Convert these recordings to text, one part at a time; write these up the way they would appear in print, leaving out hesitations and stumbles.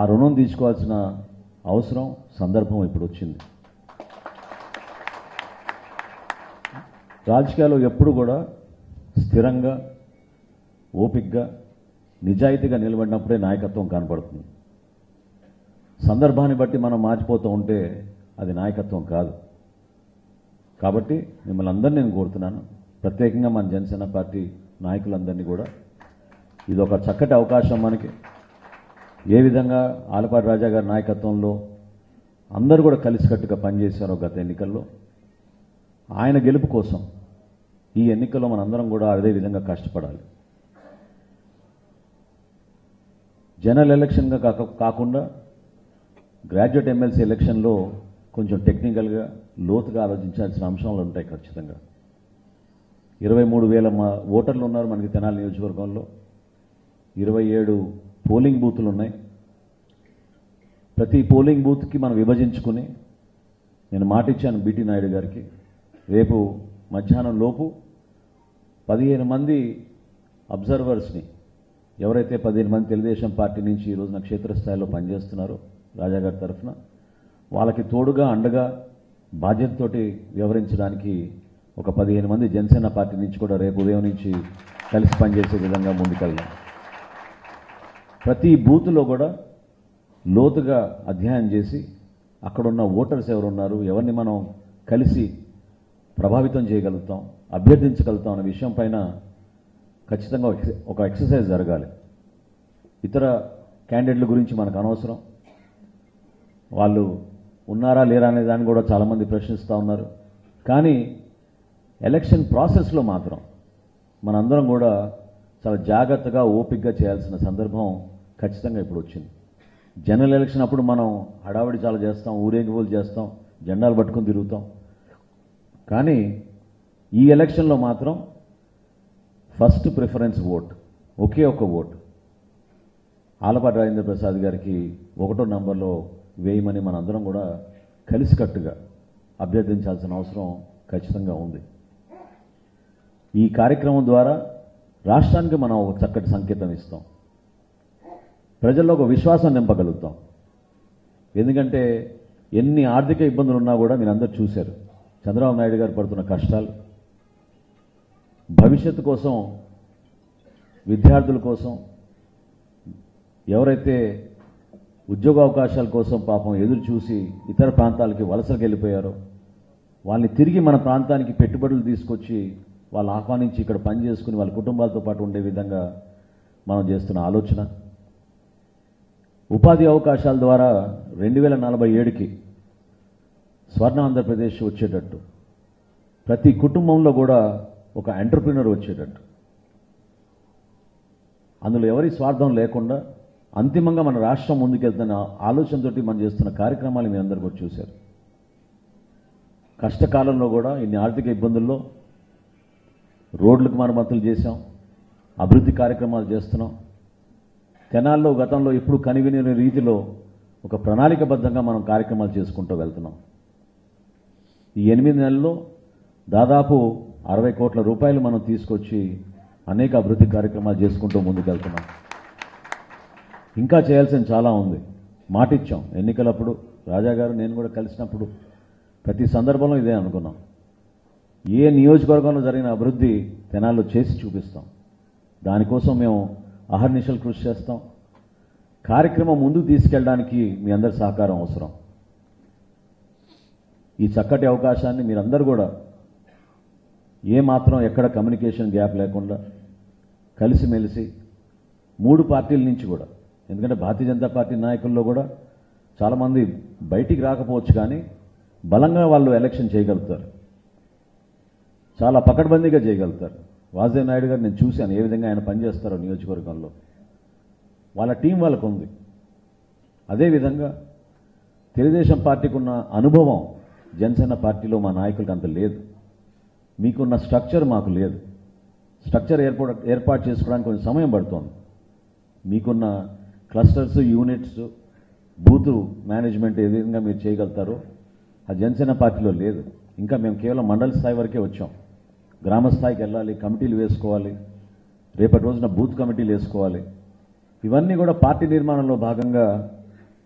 ఆ రుణం తీసుకోవాల్సిన అవసరం సందర్భం ఇప్పుడు వచ్చింది. రాజకీయాల్లో ఎప్పుడు కూడా స్థిరంగా ఓపికగా నిజాయితీగా నిలబడినప్పుడే నాయకత్వం కనపడుతుంది. సందర్భాన్ని బట్టి మనం మార్చిపోతూ ఉంటే అది నాయకత్వం కాదు. కాబట్టి మిమ్మల్ని అందరినీ నేను కోరుతున్నాను, ప్రత్యేకంగా మన జనసేన పార్టీ నాయకులందరినీ కూడా ఇది ఒక చక్కటి అవకాశం. మనకి ఏ విధంగా ఆలపాటి రాజా గారి నాయకత్వంలో అందరూ కూడా కలిసికట్టుగా పనిచేశారో గత ఎన్నికల్లో, ఆయన గెలుపు కోసం ఈ ఎన్నికల్లో మనందరం కూడా అదే విధంగా కష్టపడాలి. జనరల్ ఎలక్షన్గా కాకుండా గ్రాడ్యుయేట్ ఎమ్మెల్సీ ఎలక్షన్లో కొంచెం టెక్నికల్గా లోతుగా ఆలోచించాల్సిన అంశాలు ఉంటాయి. ఖచ్చితంగా 23,000 ఓటర్లు ఉన్నారు మనకి తెనాలి నియోజకవర్గంలో. 27 పోలింగ్ బూతులు ఉన్నాయి. ప్రతి పోలింగ్ బూత్కి మనం విభజించుకుని, నేను మాట ఇచ్చాను బీటీ నాయుడు గారికి, రేపు మధ్యాహ్నం లోపు 15 మంది అబ్జర్వర్స్ని, ఎవరైతే 15 మంది తెలుగుదేశం పార్టీ నుంచి ఈరోజున క్షేత్రస్థాయిలో పనిచేస్తున్నారో రాజాగారి తరఫున, వాళ్ళకి తోడుగా అండగా బాధ్యతతోటి వ్యవహరించడానికి ఒక 15 మంది జనసేన పార్టీ నుంచి కూడా రేపు ఉదయం నుంచి కలిసి పనిచేసే విధంగా ముందుకెళ్దాం. ప్రతి బూత్లో కూడా లోతుగా అధ్యయనం చేసి అక్కడున్న ఓటర్స్ ఎవరున్నారు, ఎవరిని మనం కలిసి ప్రభావితం చేయగలుగుతాం, అభ్యర్థించగలుగుతాం అనే విషయం పైన ఖచ్చితంగా ఒక ఎక్సర్సైజ్ జరగాలి. ఇతర క్యాండిడేట్ల గురించి మనకు అనవసరం, వాళ్ళు ఉన్నారా లేరా అనే దాన్ని కూడా చాలామంది ప్రశ్నిస్తూ ఉన్నారు. కానీ ఎలక్షన్ ప్రాసెస్లో మాత్రం మనందరం కూడా చాలా జాగ్రత్తగా ఓపికగా చేయాల్సిన సందర్భం ఖచ్చితంగా ఇప్పుడు వచ్చింది. జనరల్ ఎలక్షన్ అప్పుడు మనం హడావిడి చాలా చేస్తాం, ఊరేగింపులు చేస్తాం, జెండాలు పట్టుకుని తిరుగుతాం. కానీ ఈ ఎలక్షన్లో మాత్రం ఫస్ట్ ప్రిఫరెన్స్ ఓట్, ఒకే ఒక్క ఓట్ ఆలపాటి రాజేంద్ర ప్రసాద్ గారికి 1వ నంబర్లో వేయమని మనందరం కూడా కలిసికట్టుగా అభ్యర్థించాల్సిన అవసరం ఖచ్చితంగా ఉంది. ఈ కార్యక్రమం ద్వారా రాష్ట్రానికి మనం ఒక చక్కటి సంకేతం ఇస్తాం, ప్రజల్లో ఒక విశ్వాసం నింపగలుగుతాం. ఎందుకంటే ఎన్ని ఆర్థిక ఇబ్బందులు ఉన్నా కూడా మీరందరూ చూశారు, చంద్రబాబు నాయుడు గారు పడుతున్న కష్టాలు, భవిష్యత్తు కోసం, విద్యార్థుల కోసం, ఎవరైతే ఉద్యోగావకాశాల కోసం పాపం ఎదురు చూసి ఇతర ప్రాంతాలకి వలసలకు వెళ్ళిపోయారో వాళ్ళని తిరిగి మన ప్రాంతానికి పెట్టుబడులు తీసుకొచ్చి వాళ్ళు ఆహ్వానించి ఇక్కడ పని చేసుకుని వాళ్ళ కుటుంబాలతో పాటు ఉండే విధంగా మనం చేస్తున్న ఆలోచన. ఉపాధి అవకాశాల ద్వారా 2047కి స్వర్ణ ఆంధ్రప్రదేశ్ వచ్చేటట్టు, ప్రతి కుటుంబంలో కూడా ఒక ఎంటర్ప్రినర్ వచ్చేటట్టు, అందులో ఎవరి స్వార్థం లేకుండా అంతిమంగా మన రాష్ట్రం ముందుకెళ్తున్న ఆలోచనతోటి మనం చేస్తున్న కార్యక్రమాలు మీ అందరూ కూడా చూశారు. కష్టకాలంలో కూడా ఇన్ని ఆర్థిక ఇబ్బందుల్లో రోడ్లకు మరమ్మతులు చేశాం, అభివృద్ధి కార్యక్రమాలు చేస్తున్నాం. తెనాల్లో గతంలో ఎప్పుడు కనివిని రీతిలో ఒక ప్రణాళికబద్ధంగా మనం కార్యక్రమాలు చేసుకుంటూ వెళ్తున్నాం. ఈ 8 నెలల్లో దాదాపు 60 కోట్ల రూపాయలు మనం తీసుకొచ్చి అనేక అభివృద్ధి కార్యక్రమాలు చేసుకుంటూ ముందుకెళ్తున్నాం. ఇంకా చేయాల్సిన చాలా ఉంది. మాటిచ్చాం ఎన్నికలప్పుడు, రాజా గారు నేను కూడా కలిసినప్పుడు ప్రతి సందర్భంలో ఇదే అనుకున్నాం, ఏ నియోజకవర్గంలో జరిగిన అభివృద్ధి తెనాల్లో చేసి చూపిస్తాం. దానికోసం మేము అహర్నిశలు కృషి చేస్తాం. కార్యక్రమం ముందుకు తీసుకెళ్ళడానికి మీ అందరి సహకారం అవసరం. ఈ చక్కటి అవకాశాన్ని మీరందరూ కూడా ఏమాత్రం ఎక్కడ కమ్యూనికేషన్ గ్యాప్ లేకుండా కలిసిమెలిసి 3 పార్టీల నుంచి కూడా, ఎందుకంటే భారతీయ జనతా పార్టీ నాయకుల్లో కూడా చాలామంది బయటికి రాకపోవచ్చు, కానీ బలంగా వాళ్ళు ఎలక్షన్ చేయగలుగుతారు, చాలా పకడ్బందీగా చేయగలుగుతారు. వాసుదేవ్ నాయుడు గారు నేను చూశాను ఏ విధంగా ఆయన పనిచేస్తారో నియోజకవర్గంలో, వాళ్ళ టీం వాళ్ళకు ఉంది. అదేవిధంగా తెలుగుదేశం పార్టీకి ఉన్న అనుభవం జనసేన పార్టీలో మా నాయకులకు అంత లేదు. మీకున్న స్ట్రక్చర్ మాకు లేదు. స్ట్రక్చర్ ఏర్పాటు చేసుకోవడానికి కొంచెం సమయం పడుతోంది. మీకున్న క్లస్టర్స్, యూనిట్స్, బూత్ మేనేజ్మెంట్ ఏ విధంగా మీరు చేయగలుగుతారో ఆ జనసేన పార్టీలో లేదు. ఇంకా మేము కేవలం మండల స్థాయి వరకే వచ్చాం. గ్రామ స్థాయికి వెళ్ళాలి, కమిటీలు వేసుకోవాలి, రేపటి రోజున బూత్ కమిటీలు వేసుకోవాలి. ఇవన్నీ కూడా పార్టీ నిర్మాణంలో భాగంగా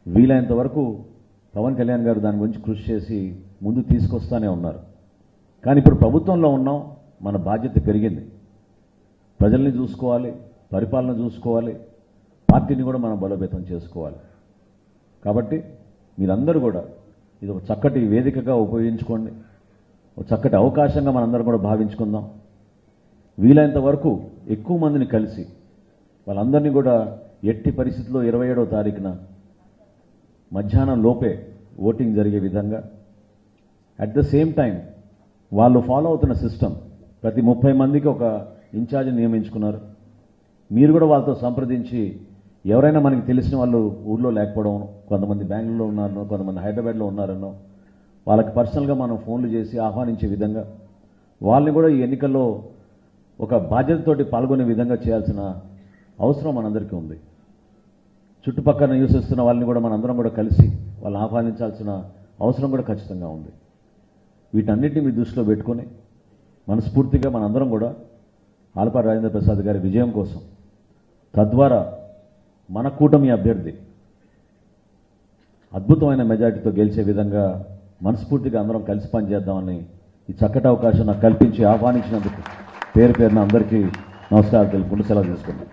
వీలైనంత వరకు పవన్ కళ్యాణ్ గారు దాని గురించి కృషి చేసి ముందు తీసుకొస్తానే ఉన్నారు. కానీ ఇప్పుడు ప్రభుత్వంలో ఉన్నాం, మన బాధ్యత పెరిగింది. ప్రజల్ని చూసుకోవాలి, పరిపాలన చూసుకోవాలి, పార్టీని కూడా మనం బలోపేతం చేసుకోవాలి. కాబట్టి మీరందరూ కూడా ఇది ఒక చక్కటి వేదికగా ఉపయోగించుకోండి, ఒక చక్కటి అవకాశంగా మనందరం కూడా భావించుకుందాం. వీలైనంత వరకు ఎక్కువ మందిని కలిసి వాళ్ళందరినీ కూడా ఎట్టి పరిస్థితుల్లో 27వ తారీఖున మధ్యాహ్నం లోపే ఓటింగ్ జరిగే విధంగా, అట్ ద సేమ్ టైం వాళ్ళు ఫాలో అవుతున్న సిస్టమ్, ప్రతి 30 మందికి ఒక ఇన్ఛార్జిని నియమించుకున్నారు. మీరు కూడా వాళ్ళతో సంప్రదించి ఎవరైనా మనకి తెలిసిన వాళ్ళు ఊర్లో లేకపోవడం, కొంతమంది బెంగళూరులో ఉన్నారనో, కొంతమంది హైదరాబాద్లో ఉన్నారనో, వాళ్ళకి పర్సనల్గా మనం ఫోన్లు చేసి ఆహ్వానించే విధంగా, వాళ్ళని కూడా ఈ ఎన్నికల్లో ఒక బాధ్యతతోటి పాల్గొనే విధంగా చేయాల్సిన అవసరం మనందరికీ ఉంది. చుట్టుపక్కల నివసిస్తున్న వాళ్ళని కూడా మనందరం కూడా కలిసి వాళ్ళని ఆహ్వానించాల్సిన అవసరం కూడా ఖచ్చితంగా ఉంది. వీటన్నిటిని మీ దృష్టిలో పెట్టుకొని మనస్ఫూర్తిగా మనందరం కూడా ఆలపాటి రాజేంద్ర ప్రసాద్ గారి విజయం కోసం, తద్వారా మన కూటమి అభ్యర్థి అద్భుతమైన మెజారిటీతో గెలిచే విధంగా మనస్ఫూర్తిగా అందరం కలిసి పనిచేద్దామని ఈ చక్కటి అవకాశం నాకు కల్పించి ఆహ్వానించినందుకు పేరు పేరున అందరికీ నమస్కారాలు తెలుపుకుంటూ సెలవు తీసుకుంటాం.